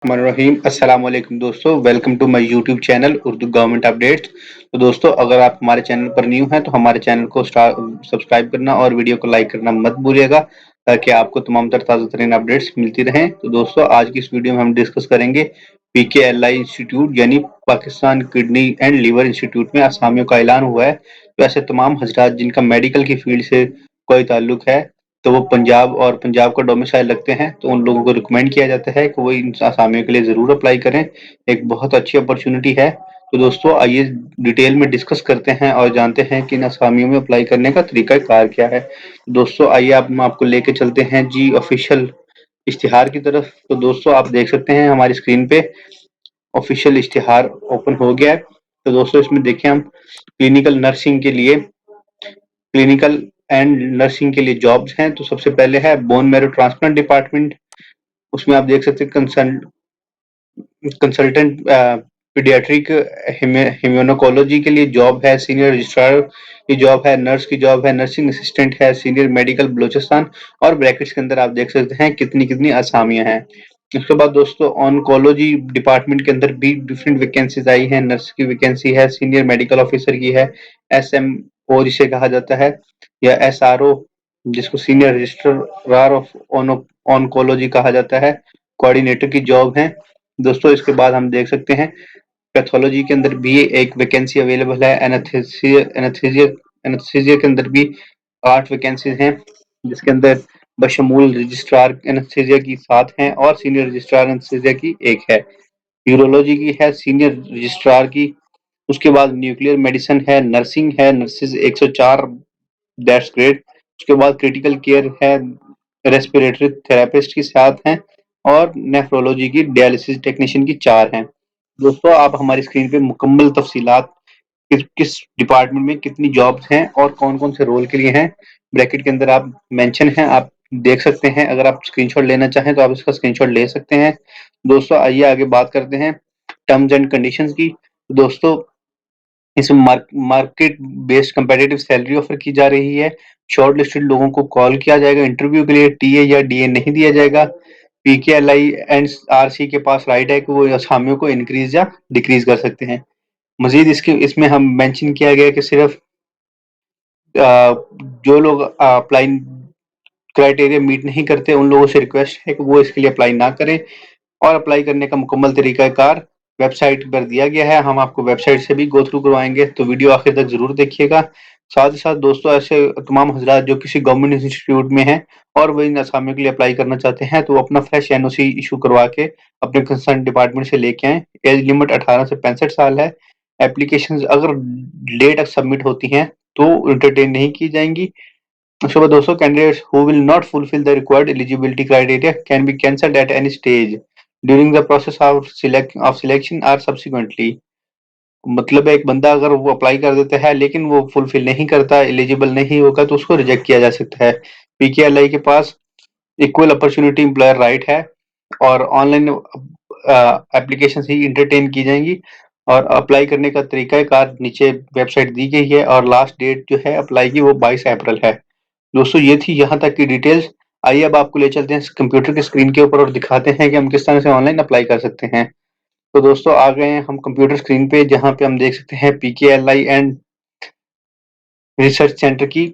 रहीम अस्सलाम वालेकुम दोस्तों, welcome to my YouTube channel Urdu government updates. तो दोस्तों, अगर आप हमारे चैनल पर न्यू हैं तो हमारे चैनल को सब्सक्राइब करना और वीडियो को लाइक करना मत भूलिएगा, ताकि आपको तमाम ताज़ा तरीन अपडेट्स मिलती रहें। तो दोस्तों, आज की इस वीडियो में हम डिस्कस करेंगे पीकेएलआई इंस्टीट्यूट यानी Pakistan kidney and liver institute में असामियों का ऐलान हुआ है। तो ऐसे तमाम हजरात जिनका मेडिकल की फील्ड से कोई ताल्लुक है, तो वो पंजाब और पंजाब का डोमिसाइल रखते हैं, तो उन लोगों को रिकमेंड किया जाता है कि वो इन असामियों के लिए ज़रूर अप्लाई करें। एक बहुत अच्छी अपॉर्चुनिटी है। तो दोस्तों, आइए डिटेल में डिस्कस करते हैं और जानते हैं कि इन असामियों में अप्लाई करने का तरीका-कार क्या है। दोस्तों, आइए अब हम आपको लेके चलते हैं जी ऑफिशियल इश्तिहार की तरफ। तो दोस्तों, आप देख सकते हैं हमारी स्क्रीन पे ऑफिशियल इश्तिहार ओपन हो गया है। तो दोस्तों, इसमें देखिए हम क्लिनिकल एंड नर्सिंग के लिए जॉब्स हैं। तो सबसे पहले है बोन मैरो ट्रांसप्लांट डिपार्टमेंट। उसमें आप देख सकते हैं कंसल्टेंट पीडियाट्रिक हिम्यूनोकोलॉजी के लिए जॉब है, सीनियर रजिस्ट्रार की जॉब है, नर्स की जॉब है, नर्सिंग असिस्टेंट है, सीनियर मेडिकल बलूचिस्तान, और ब्रैकेट्स के अंदर आप देख सकते हैं कितनी कितनी आसामियां हैं। उसके बाद दोस्तों, ऑनकोलॉजी डिपार्टमेंट के अंदर भी डिफरेंट वैकेंसीज आई हैं। नर्स की वैकेंसी है, सीनियर मेडिकल ऑफिसर की है, एसएमओ जिसे कहा जाता है, या एसआरओ जिसको सीनियर रजिस्ट्रार ऑफ ऑनकोलॉजी कहा जाता है, कोऑर्डिनेटर की जॉब है। दोस्तों, इसके बाद हम देख सकते हैं पैथोलॉजी के अंदर भी एक वैकेंसी अवेलेबल है। एनेस्थीसिया के अंदर भी 8 वैकेंसीज हैं, जिसके अंदर बशमूल रजिस्ट्रार एनेस्थीसिया की 7 हैं और सीनियर रजिस्ट्रार एनेस्थीसिया की 1 है। यूरोलॉजी की है सीनियर रजिस्ट्रार की। उसके बाद न्यूक्लियर मेडिसिन है, नर्सिंग है, नर्सेज 104, दैट्स ग्रेट। उसके बाद क्रिटिकल केयर है, रेस्पिरेटरी थेरेपिस्ट की 7 हैं, और नेफ्रोलॉजी की डायलिसिस टेक्नीशियन की 4 हैं। दोस्तों, आप हमारी स्क्रीन पे मुकम्मल तफसीलात किस किस डिपार्टमेंट में कितनी जॉब्स हैं और कौन कौन से रोल के लिए हैं, ब्रैकेट के अंदर आप मेंशन हैं, आप देख सकते हैं। अगर आप स्क्रीनशॉट लेना चाहें तो आप इसका स्क्रीनशॉट ले सकते हैं। दोस्तों, आइए आगे बात करते हैं टर्म्स एंड कंडीशंस की। दोस्तों, इसमें market based competitive salary offer की जा रही है। शॉर्ट लिस्टेड लोगों को कॉल किया जाएगा इंटरव्यू के लिए। टीए या डीए नहीं दिया जाएगा। पीकेएलआई एंड आरसी के पास राइट है कि वो असामियों को इंक्रीज या डिक्रीज कर सकते हैं। मजीद इसमें हम मेंशन किया गया कि सिर्फ जो लोग अप्लाई क्राइटेरिया मीट नहीं करते, उन लोगों से रिक्वेस्ट है कि वो इसके लिए अप्लाई ना करें, और अप्लाई करने का मुकम्मल तरीकाकार वेबसाइट पर दिया गया है। हम आपको वेबसाइट से भी गो थ्रू करवाएंगे, तो वीडियो आखिर तक जरूर देखिएगा। साथ ही साथ दोस्तों, ऐसे तमाम हजरात जो किसी गवर्नमेंट इंस्टीट्यूट में हैं और वो इन असामियों के लिए अप्लाई करना चाहते हैं, तो वो अपना फ्रेश एनओसी इशू करवा के अपने कंसर्न डिपार्टमेंट से लेके आए। एज लिमिट 18 से 65 साल है। एप्लीकेशन अगर लेट तक सबमिट होती हैं तो इंटरटेन नहीं की जाएंगी। उसके बाद दोस्तों, candidates who will not fulfil the required eligibility criteria can be cancelled at any stage during the process of selection or subsequently. मतलब एक बंदा अगर वो अप्लाई कर देता है लेकिन वो फुलफिल नहीं करता, एलिजिबल नहीं होगा, तो उसको रिजेक्ट किया जा सकता है। पीकेएलआई के पास इक्वल अपॉर्चुनिटी एम्प्लॉयर राइट है, और ऑनलाइन एप्लीकेशन ही इंटरटेन की जाएंगी। और अप्लाई करने का तरीका कार नीचे वेबसाइट दी गई है, और लास्ट डेट जो है अप्लाई की वो 22 अप्रैल है। दोस्तों, ये थी यहाँ तक की डिटेल्स। आइए अब आपको ले चलते हैं कंप्यूटर की स्क्रीन के ऊपर और दिखाते हैं कि हम किस तरह से ऑनलाइन अप्लाई कर सकते हैं। तो दोस्तों, आ गए हैं हम कंप्यूटर स्क्रीन पे, जहाँ पे हम देख सकते हैं पीकेएलआई एंड रिसर्च सेंटर की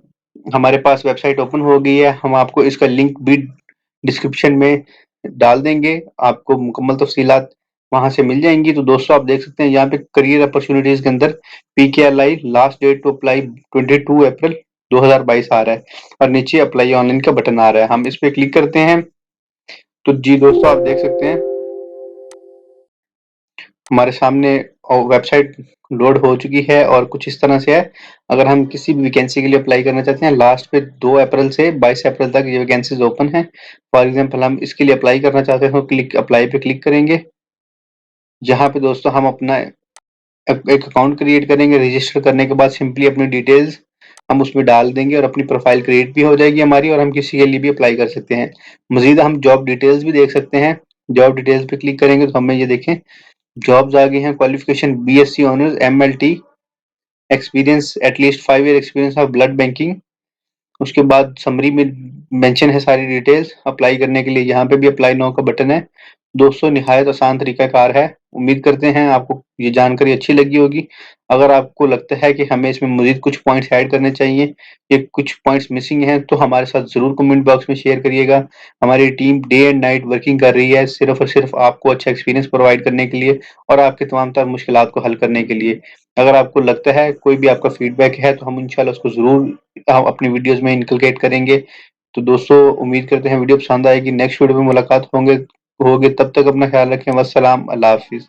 हमारे पास वेबसाइट ओपन हो गई है। हम आपको इसका लिंक भी डिस्क्रिप्शन में डाल देंगे, आपको मुकम्मल तफसीलात वहां से मिल जाएंगी। तो दोस्तों, आप देख सकते हैं यहाँ पे करियर अपॉर्चुनिटीज के अंदर PKLI last date to apply 22 April 2022 आ रहा है, और नीचे अप्लाई ऑनलाइन का बटन आ रहा है। हम इस पे क्लिक करते हैं तो जी दोस्तों, आप देख सकते हैं हमारे सामने वेबसाइट लोड हो चुकी है, और कुछ इस तरह से है। अगर हम किसी भी वैकेंसी के लिए अप्लाई करना चाहते हैं, लास्ट पे 2 अप्रैल से 22 अप्रैल तक ये वैकेंसीज ओपन है। फॉर एग्जांपल, हम इसके लिए अप्लाई करना चाहते हो, क्लिक अप्लाई पे क्लिक करेंगे, जहाँ पे दोस्तों हम अपना एक अकाउंट क्रिएट करेंगे। रजिस्टर करने के बाद सिंपली अपनी डिटेल्स हम उसमें डाल देंगे, और अपनी प्रोफाइल क्रिएट भी हो जाएगी हमारी, और हम किसी के लिए भी अप्लाई कर सकते हैं। मजीद हम जॉब डिटेल्स भी देख सकते हैं। जॉब डिटेल्स पे क्लिक करेंगे तो हमें ये देखें जॉब्स आ गई हैं। Qualification BSc honours MLT, experience at least 5 year experience of blood banking, उसके बाद समरी में मेंशन है सारी डिटेल्स। अप्लाई करने के लिए यहाँ पे भी अप्लाई नाउ का बटन है। दोस्तों निहायत आसान तरीकाकार है। उम्मीद करते हैं आपको ये जानकारी अच्छी लगी होगी। अगर आपको लगता है कि हमें इसमें मज़ीद कुछ पॉइंट्स ऐड करने चाहिए या कुछ पॉइंट्स मिसिंग हैं तो हमारे साथ ज़रूर कमेंट बॉक्स में शेयर करिएगा। हमारी team day and night working कर रही है सिर्फ़ और सिर्फ़ आपको अच्छा एक्सपीरियंस प्रोवाइड करने के लिए और आपकी तमाम तर मुश्किलात को हल करने के लिए। अगर आपको लगता है कोई भी आपका फीडबैक है तो हम इंशाल्लाह उसको ज़रूर अपनी वीडियोज़ में इनकलकेट करेंगे। तो दोस्तों उम्मीद करते हैं वीडियो पसंद आएगी। नेक्स्ट वीडियो में मुलाकात होंगे तब तक अपना ख्याल रखें। वस्सलाम, अल्लाह हाफ़िज़।